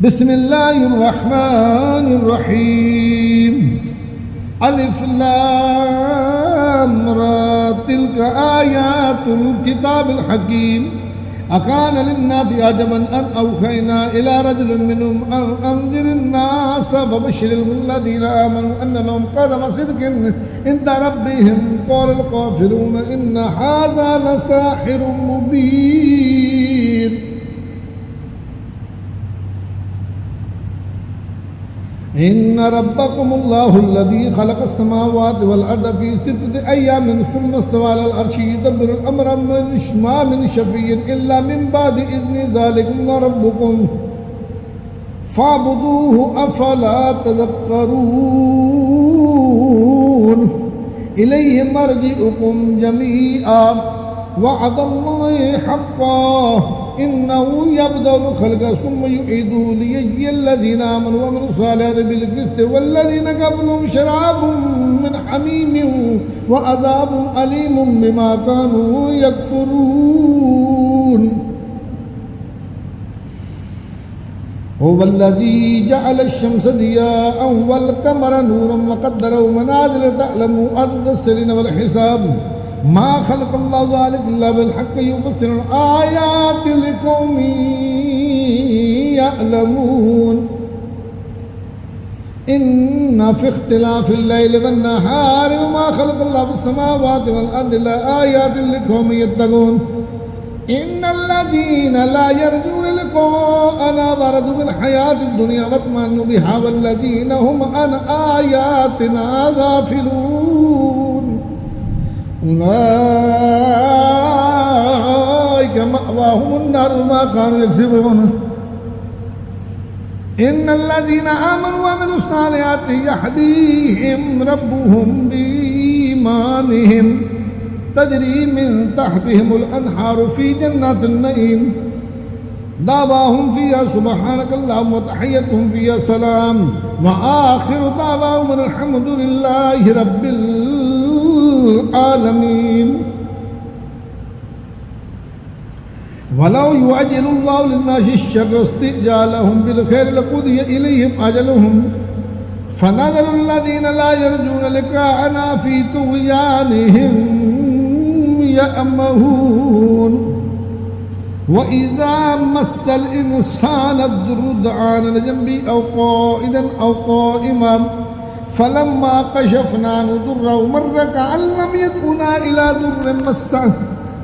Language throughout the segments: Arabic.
بسم الله الرحمن الرحيم ألف لام را تلك آيات الكتاب الحكيم أكان للناس عجبا أن أوحينا إلى رجل منهم أن أنذر الناس وبشر الذين آمنوا أن لهم قدم صدق عند ربهم قال الكافرون إن هذا لساحر مبين إن ربكم الله الذي خلق السماوات والأرض في 6 أيام ثم استوى على العرش يدبر الأمر ما من شفيع إلا من بعد إذن ذلكم ربكم فاعبدوه أفلا تذكرون إليه مرجعكم جميعا وعد الله حقا إنه يبدأ الخلق ثم يعيده ليجزي الذين آمنوا وعملوا الصالحات بالقسط والذين كفروا شراب من حميم وعذاب أليم بما كانوا يكفرون هو الذي جعل الشمس ضياء والقمر نورا وقدره منازل تعلموا عدد السنين والحساب ما خلق الله ذلك إلا بالحق يفسر الآيات لقوم يعلمون إن في اختلاف الليل والنهار وما خلق الله في السماوات والأرض لآيات لقوم يتقون إن الذين لا يرجون لقاءنا ورضوا بالحياة الدنيا واطمأنوا بها والذين هم عن آياتنا غافلون أولئك مأواهم النار ما كانوا يكسبون إن الذين آمنوا وعملوا الصالحات يهديهم ربهم بإيمانهم تجري من تحتهم الأنهار في جنات النعيم دعواهم فيها سبحانك اللهم وتحيتهم فيها سلام وآخر دعواهم الحمد لله رب العالمين ولو يعجل الله للناس الشر استئجالهم بالخير لقضي إليهم أجلهم فنذر الذين لا يرجون لقاءنا في طغيانهم يأمهون وإذا مس الإنسان الضر دعانا لجنبه أو قائدا أو قائما فلما كشفنا عنه ضره مر كأن لم يدعنا إلى ضر مسه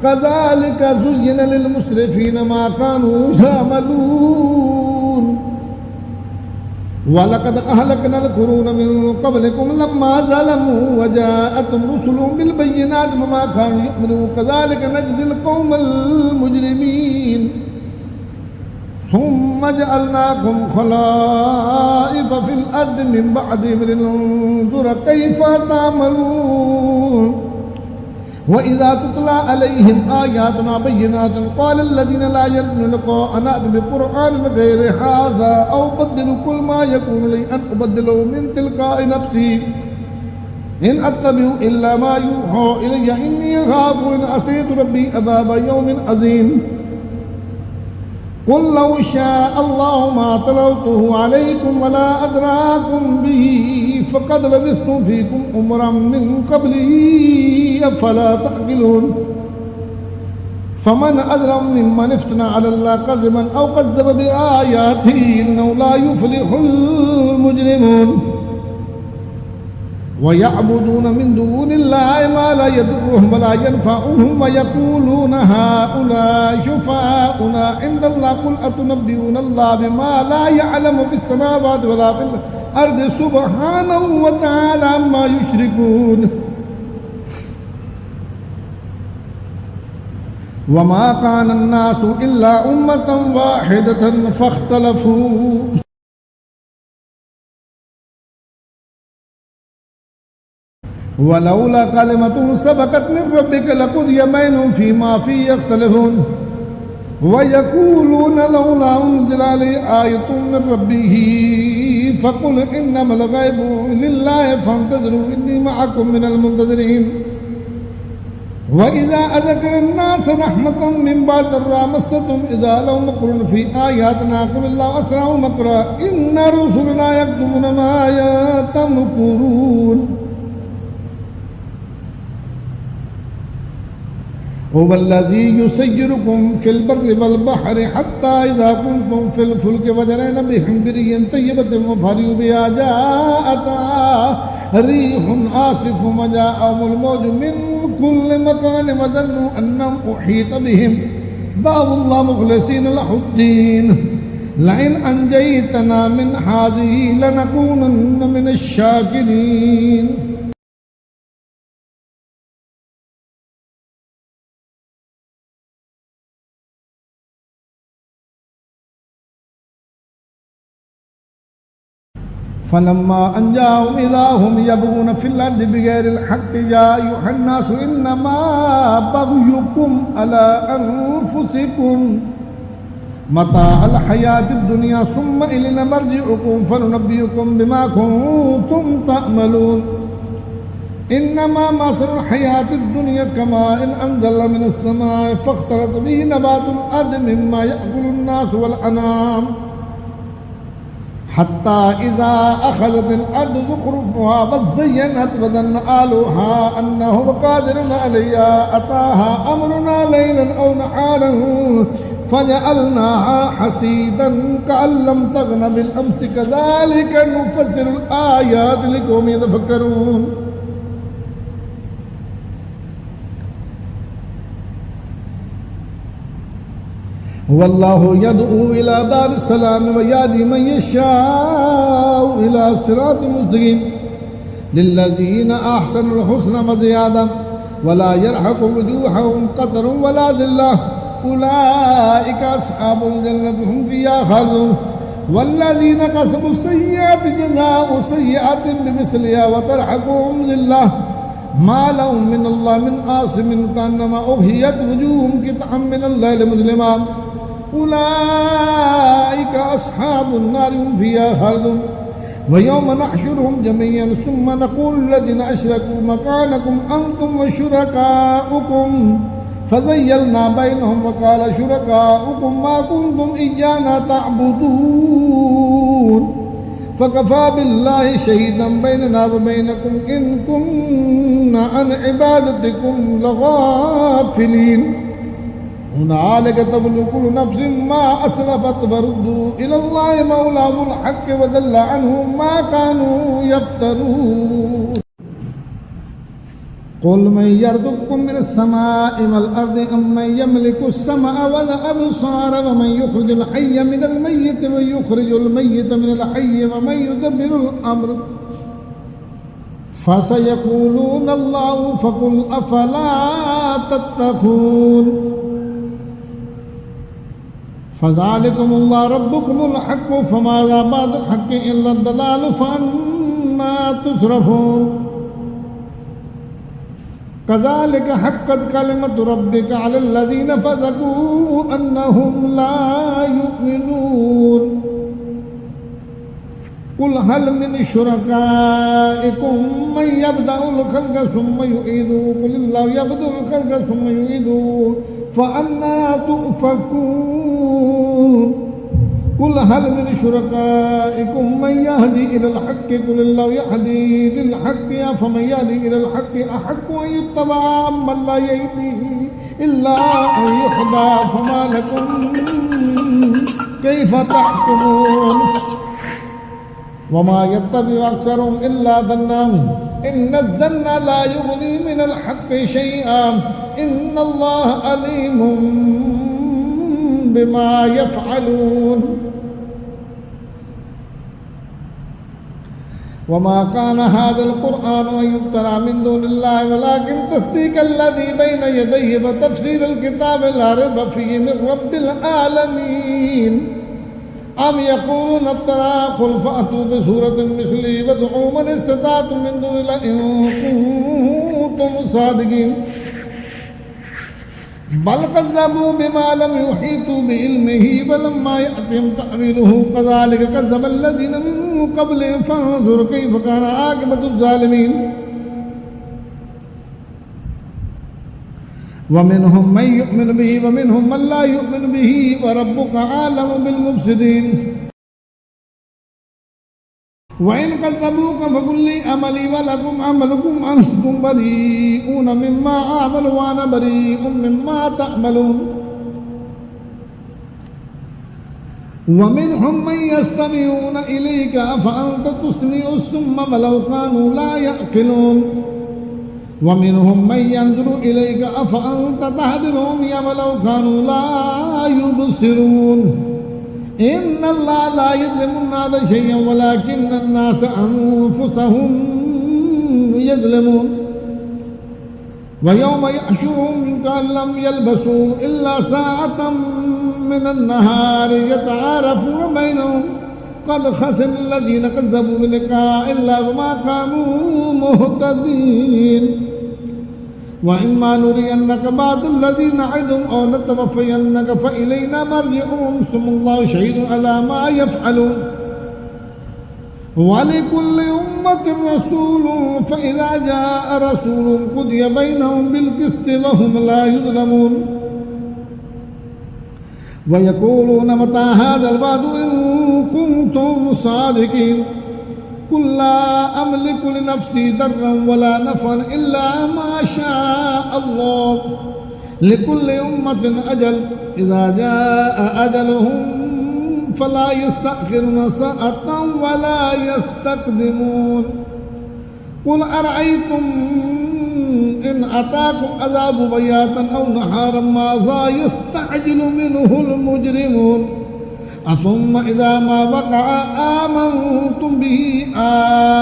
كذلك زين للمسرفين ما كانوا يعملون ولقد أهلكنا القرون من قبلكم لما ظلموا وجاءتهم رسلهم بالبينات وما كانوا يؤمنون كذلك نجزي القوم المجرمين ثم جعلناكم خلائف في الأرض من بعدهم لننظر كيف تعملون وإذا تتلى عليهم آياتنا بينات قال الذين لا يرجون لقاءنا ائت بقرآن غير هذا أو بدل كل ما يكون لي أن أبدله من تلقاء نفسي إن أتبع إلا ما يوحى إلي إني أخاف إن عصيت ربي عذاب يوم عظيم قل لو شاء الله ما تلوته عليكم ولا أدراكم به فقد لبثت فيكم أمرا من قبله أفلا تعقلون فمن أظلم ممن افترى على الله كذبا أو كذب بآياته إنه لا يفلح المجرمون ويعبدون من دون الله ما لا يضرهم ولا ينفعهم ويقولون هؤلاء شفعاؤنا عند الله قل أتنبئون الله بما لا يعلم في السماوات ولا في الأرض سبحانه وتعالى عما يشركون وما كان الناس إلا أمة واحدة فاختلفوا ولولا كلمة سبقت من ربك لقضي بينهم فيما فيه يختلفون ويقولون لولا أنزل عليه آية من ربه فقل إنما الغيب لله فانتظروا إني معكم من المنتظرين وإذا أذكر الناس رحمة من بعد ضراء مستهم إذا لهم مكر في آياتنا قل الله أسرع مكرا إن رسلنا يكتبون ما تمكرون هو الذي يسيركم في البر والبحر حتى إذا كنتم في الفلك وجرين بهم بريا طيبة وفرحوا بها جاءتها ريح عاصف وجاءهم الموج من كل مكان وظنوا أنهم أحيط بهم دعوا الله مخلصين له الدين لئن أنجيتنا من هذه لنكونن من الشاكرين. فلما أن جاءهم إذا هم يبغون في الأرض بغير الحق يا أيها الناس إنما بغيكم على أنفسكم متاع الحياة الدنيا ثم إلينا مرجعكم فننبئكم بما كنتم تعملون إنما مثل الحياة الدنيا كماء أنزل من السماء فاختلط به نبات الأرض مما يأكل الناس والأنعام حتى إذا أخذت الأرض زخرفها وزينت وظن أهلها أنهم قادرون عليها أتاها أمرنا ليلا أو نهارا فجعلناها حصيدا كأن لم تغن بالأمس كذلك نفسر الآيات لقوم يتفكرون. والله يدعو إلى دار السلام ويهدي من يشاء إلى صراط مستقيم للذين أحسنوا الحسنى وزيادة ولا يرهق وجوههم قتر ولا ذلة أولئك أصحاب الجنة هم فيها خالدون والذين كسبوا السيئات جزاء سيئة بمثلها وترهقهم ذلة ما لهم من الله من عاصم كأنما أغشيت وجوههم قطعا من الليل مظلما أولئك أصحاب النار هم فيها خالدون ويوم نحشرهم جميعا ثم نقول الذين أشركوا مكانكم أنتم وشركاؤكم فزيلنا بينهم وقال شركاؤكم ما كنتم إيانا تعبدون فكفى بالله شهيدا بيننا وبينكم إن كنا عن عبادتكم لغافلين هنالك تبلو كل نفس ما أسرفت وردوا إلى الله مولاهم الحق وضل عنهم ما كانوا يفترون. قل من يرزقكم من السماء والأرض أم من يملك السمع والأبصار ومن يخرج الحي من الميت ويخرج الميت من الحي ومن يدبر الأمر فسيقولون الله فقل أفلا تتقون فذلكم الله ربكم الحق فماذا بعد الحق إلا الضلال فأنا تصرفون كذلك حقت كلمة ربك على الذين فسقوا أنهم لا يؤمنون. قل هل من شركائكم من يبدأ الخلق ثم يعيده قل الله يبدأ الخلق ثم يعيده فأنا تؤفكون. قل هل من شركائكم من يهدي إلى الحق قل الله يهدي للحق فمن يهدي إلى الحق أحق أن يتبع من لا يهديه إلا أن يهدى فما لكم كيف تحكمون. وما يتبع أكثرهم إلا ظنا إن الظن لا يغني من الحق شيئا إن الله عليم بما يفعلون. وما كان هذا القرآن أن يفترى من دون الله ولكن تصديق الذي بين يديه وتفسير الكتاب لا ريب فيه من رب العالمين. أم يقولون افترى قل فأتوا بسورة مثله وادعوا من استطعتم من دون الله إن كنتم صادقين بل كذبوا بما لم يحيطوا بعلمه ولما يأتهم تأويله كذلك كذب الذين من قبلهم فانظر كيف كان عاقبة الظالمين. ومنهم من يؤمن به ومنهم من لا يؤمن به وربك عالم بالمفسدين وإن كذبوك فقل لي عملي ولكم عملكم أنتم بريئون مما أعمل وأنا بريء مما تعملون ومنهم من يستمعون إليك أفأنت تسمع الصم ولو كانوا لا يعقلون ومنهم من ينظر إليك أفأنت تهدي العمي ولو كانوا لا يبصرون إن الله لا يظلم الناس شيئا ولكن الناس أنفسهم يظلمون ويوم يحشرهم كأن لم يلبسوا إلا ساعة من النهار يتعارفون بينهم قد خسر الذين كذبوا بلقاء الله وما كانوا مهتدين وإما نرينك بعض الذين نعدهم أو نتوفينك فإلينا مرجعهم ثم الله شهيد على ما يفعلون ولكل أمة رسول فإذا جاء رسول قضي بينهم بالقسط وهم لا يظلمون ويقولون متى هذا الوعد إن كنتم صادقين قل لا أملك لنفسي ضرا ولا نفعا إلا ما شاء الله لكل أمة أجل إذا جاء أجلهم فلا يستأخرون ساعة ولا يستقدمون قل أرأيتم إن أتاكم عذاب بياتا أو نهارا ماذا يستعجل منه المجرمون ثم إذا ما وقع آمنتم به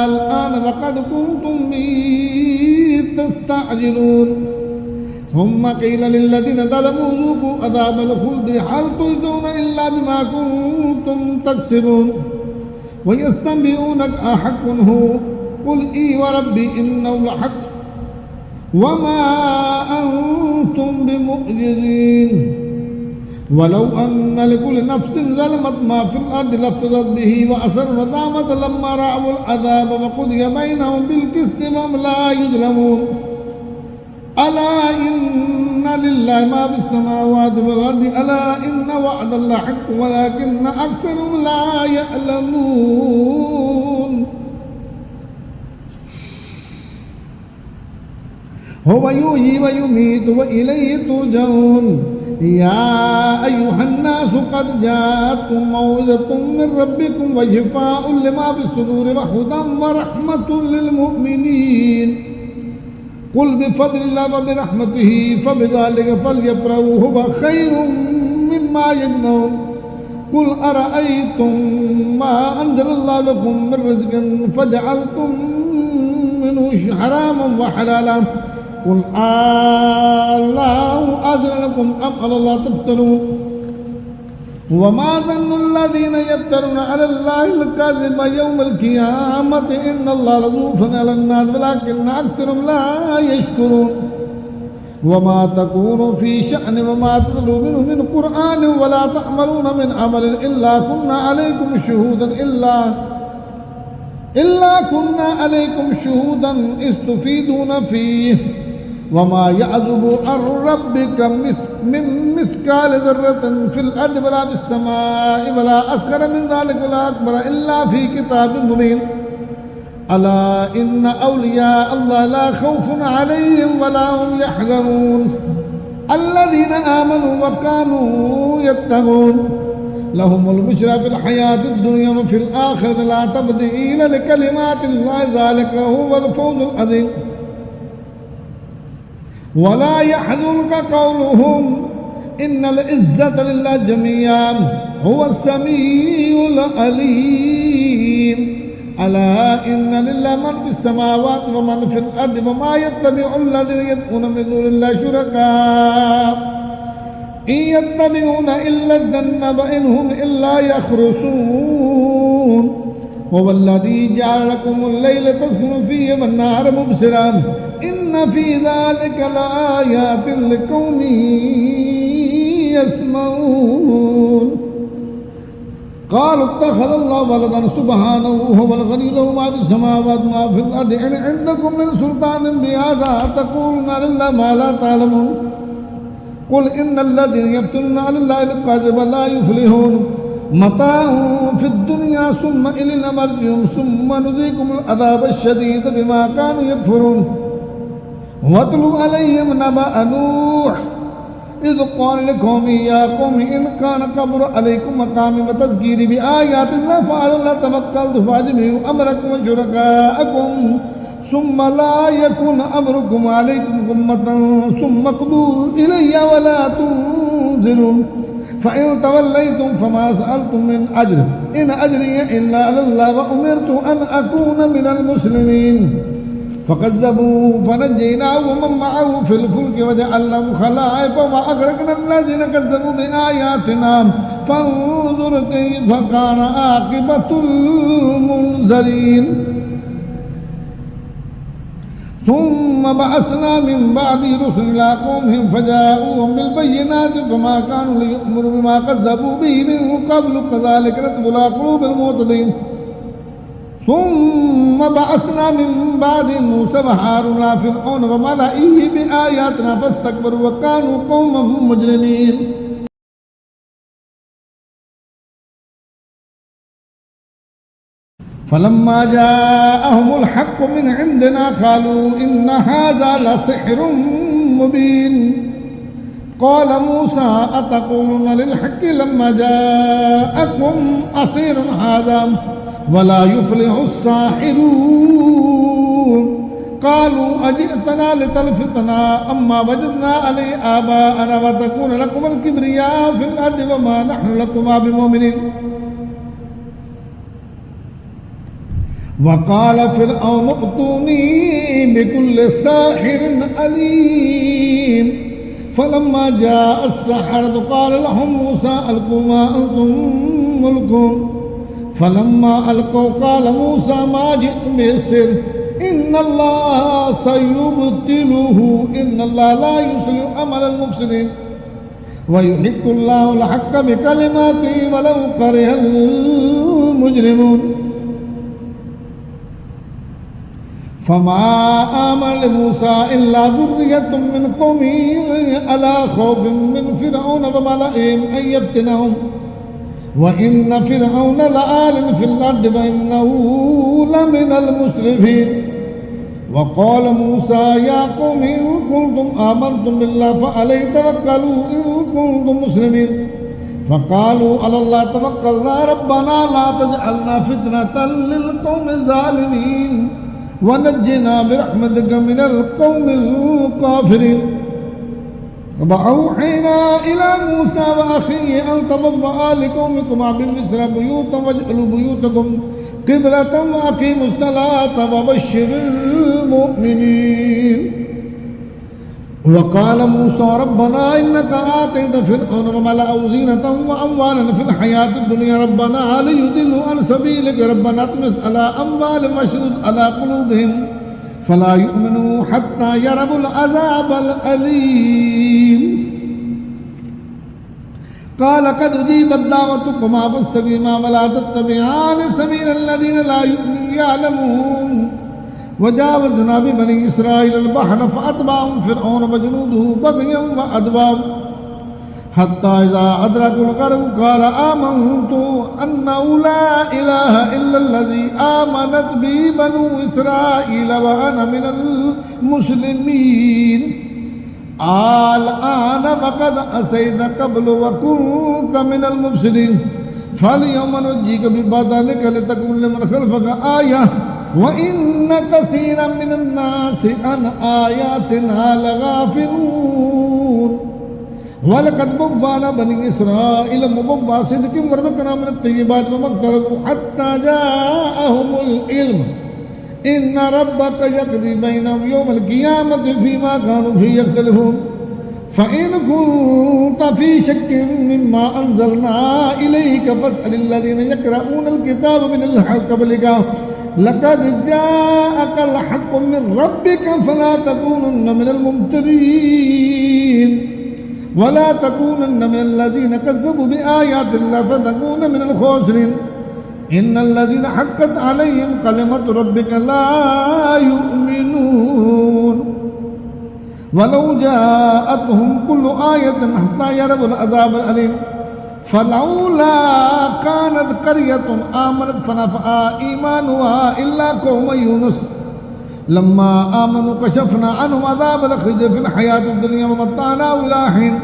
الآن وقد كنتم به تستعجلون ثم قيل للذين ظلموا ذوقوا عذاب الخلد هل تجزون إلا بما كنتم تكسبون ويستنبئونك أحق هو قل إي وربي إنه لحق وما أنتم بمؤجزين ولو أن لكل نفس ظلمت ما في الأرض لافتدت به وأسروا ندامة لما رأوا العذاب وقضي بينهم بالقسط وهم لا يظلمون ألا إن لله ما في السماوات والأرض ألا إن وعد الله حق ولكن أكثرهم لا يعلمون هو يحيي ويميت وإليه ترجعون يا أيها الناس قد جاءتكم موعظة من ربكم وشفاء لما في الصدور وهدى ورحمة للمؤمنين قل بفضل الله وبرحمته فبذلك فليفرحوا هو خير مما يجمعون قل أرأيتم ما أنزل الله لكم من رزق فجعلتم منه حراما وحلالا قل الله أذن لكم أم على الله تفترون وما ظن الذين يفترون على الله الكذب يوم القيامة إن الله لذو فضل على الناس ولكن أكثرهم لا يشكرون وما تكون في شأن وما تتلو منه من قرآن ولا تعملون من عمل إلا كنا عليكم شهودا إذ تفيدون فيه وما يعزب عن ربك من مثقال ذرة في الأرض ولا في السماء ولا أصغر من ذلك ولا أكبر إلا في كتاب مبين ألا إن أولياء الله لا خوف عليهم ولا هم يحزنون الذين آمنوا وكانوا يتقون لهم البشرى في الحياة الدنيا وفي الآخرة لا تبديل لكلمات الله ذلك هو الفوز العظيم ولا يحزنك قولهم إن العزة لله جميعا هو السميع العليم ألا إن لله من في السماوات ومن في الأرض وما يتبع الذين يدعون من دون الله شركاء إن يتبعون إلا الظن وإن هم إلا يخرصون هو الذي جعل لكم الليل تسكنوا فيه والنهار مبصرا إن في ذلك لآيات لقوم يسمعون قالوا اتخذ الله ولدا سبحانه هو الغني له ما في السماوات وما في الأرض إن عندكم من سلطان بهذا تقولون لله ما لا تعلمون قل إن الذين يفترون على الله الكذب لا يفلحون متاع في الدنيا ثم إلينا مرجعهم ثم نذيقهم العذاب الشديد بما كانوا يكفرون واتل عليهم نبأ نوح إذ قال لقومه يا قوم إن كان كبر عليكم مقامي وتذكيري بآيات الله فعلى الله توكلت فأجمعوا أمركم وشركاءكم ثم لا يكن أمركم عليكم غمة ثم اقضوا إلي ولا تنزلون فإن توليتم فما سألتم من أجر إن أجري إلا على الله وأمرت أن أكون من المسلمين فكذبوه فنجيناه ومن معه في الفلك وجعلناهم خلائف وأغرقنا الذين كذبوا بآياتنا فانظر كيف كان عاقبة المنذرين ثم بعثنا من بعد رسل إلى قومهم فجاءوهم بالبينات فما كانوا ليؤمنوا بما كذبوا به من قبل كذلك نطبع على قلوب المعتدين ثم بعثنا من بعد موسى وهارون فرعون وملئه بآياتنا فاستكبروا وكانوا قوما مجرمين فلما جاءهم الحق من عندنا قالوا إن هذا لسحر مبين قال موسى أتقولون للحق لما جاءكم أسير هذا ولا يفلح الساحرون قالوا أجئتنا لتلفتنا أما وجدنا عليه آباءنا وتكون لكم الكبرياء في الأرض وما نحن لكما بمؤمنين وقال فرعون ائتوني بكل ساحر عليم فلما جاء السحرة قال لهم موسى ألقوا ما أنتم ملقون فلما ألقوا قال موسى ما جئتم به السحر إن الله سيبطله إن الله لا يصلح عمل المفسدين ويحق الله الحق بكلماته ولو كره المجرمون فما آمن لموسى إلا ذرية من قومه على خوف من فرعون وملئهم أن يفتنهم وإن فرعون لآل في الأرض وإنه لمن المسرفين وقال موسى يا قوم إن كنتم آمنتم بالله فعليه توكلوا إن كنتم مسلمين فقالوا على الله توكلنا ربنا لا تجعلنا فتنة للقوم الظالمين ونجنا برحمتك من القوم الكافرين وأوحينا إلى موسى وأخيه أن تبوأ لقومكما بمصر بيوتا واجعلوا بيوتكم قبلة وأقيموا الصلاة وبشر المؤمنين وقال موسى ربنا إنك آتيت فرعون وملأه زينة وأموالا في الحياة الدنيا ربنا ليضلوا عن سبيلك ربنا اطمس على أموالهم واشدد على قلوبهم فلا يؤمنوا حتى يروا العذاب الأليم قال قد أجيبت دعوتكما فاستقيما ولا تتبعان سبيل الذين لا يعلمون وجاوزنا ببني إسرائيل البحر فأتبعهم فرعون وجنوده بغيا وعدوا حتى إذا أدركوا الغرق قال آمنت أنه لا إله إلا الذي آمنت به بنو إسرائيل وأنا من المسلمين الآن فقد عصيت قبل وكنت من المفسدين فاليوم ننجيك ببدنك لتكون لمن خلفك آية وإن كثيرا من الناس عن آياتنا لغافلون ولقد بوأنا بني إسرائيل مبوأ صدق ورزقنا من الطيبات وما اقتربوا حتى جاءهم العلم إن ربك يقضي بينهم يوم القيامة فيما كانوا فيه يختلفون فإن كنت في شك مما أنزلنا إليك فاسأل الذين يقرؤون الكتاب من الحق قبلك لقد جاءك الحق من ربك فلا تكونن من الممترين ولا تكونن من الذين كذبوا بآيات الله فتكون من الخاسرين إن الذين حقت عليهم كلمة ربك لا يؤمنون ولو جاءتهم كل آية حتى يروا العذاب الأليم فلولا كانت قرية آمنت فنفعها إيمانها إلا قوم يونس لما آمنوا كشفنا عنهم عذاب الخزي في الحياة الدنيا ومتعناهم إلى حين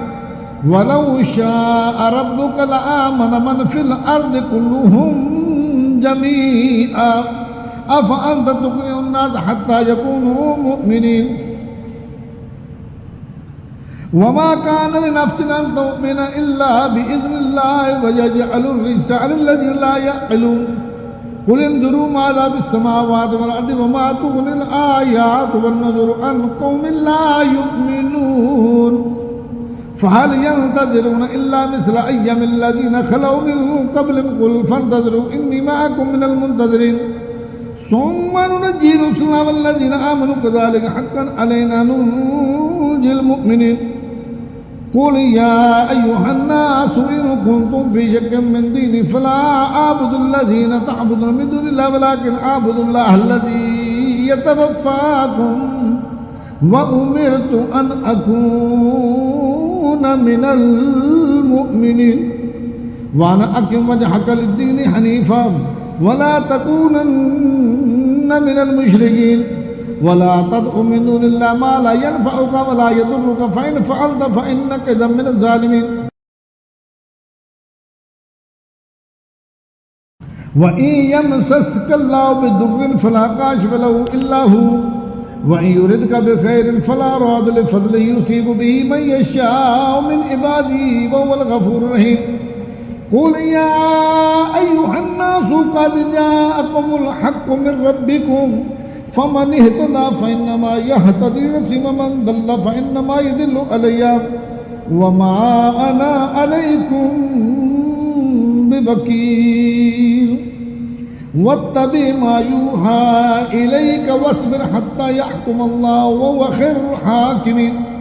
ولو شاء ربك لآمن من في الأرض كلهم جميعا أفأنت تكره الناس حتى يكونوا مؤمنين وما كان لنفس أن تؤمن إلا بإذن الله ويجعل الرجس على الذين لا يعقلون قل انظروا ماذا في السماوات والأرض وما تغني الآيات والنذر عن قوم لا يؤمنون فهل ينتظرون إلا مثل أيام الذين خلوا من قبلهم قل فانتظروا إني معكم من المنتظرين ثم ننجي رسلنا والذين آمنوا كذلك حقا علينا ننجي المؤمنين قل يا أيها الناس إن كنتم في شك من ديني فلا أعبد الذين تعبدون من دون الله ولكن أعبد الله الذي يتوفاكم وأمرت أن أكون من المؤمنين وأنا أقم وجهك للدين حنيفا ولا تكونن من المشركين ولا تدع من دون الله ما لا ينفعك ولا يضرك فإن فعلت فإنك إذا من الظالمين وإن يمسسك الله بضر فلا كاشف له إلا هو وإن يردك بخير فلا راد لفضله يصيب به من يشاء من عباده وهو الغفور الرحيم قل يا أيها الناس قد جاءكم الحق من ربكم فمن اهتدى فإنما يهتدي لنفسه ومن ضل فإنما يضل علي وما أنا عليكم بوكيل واتبع ما يوحى إليك واصبر حتى يحكم الله وهو خير الحاكمين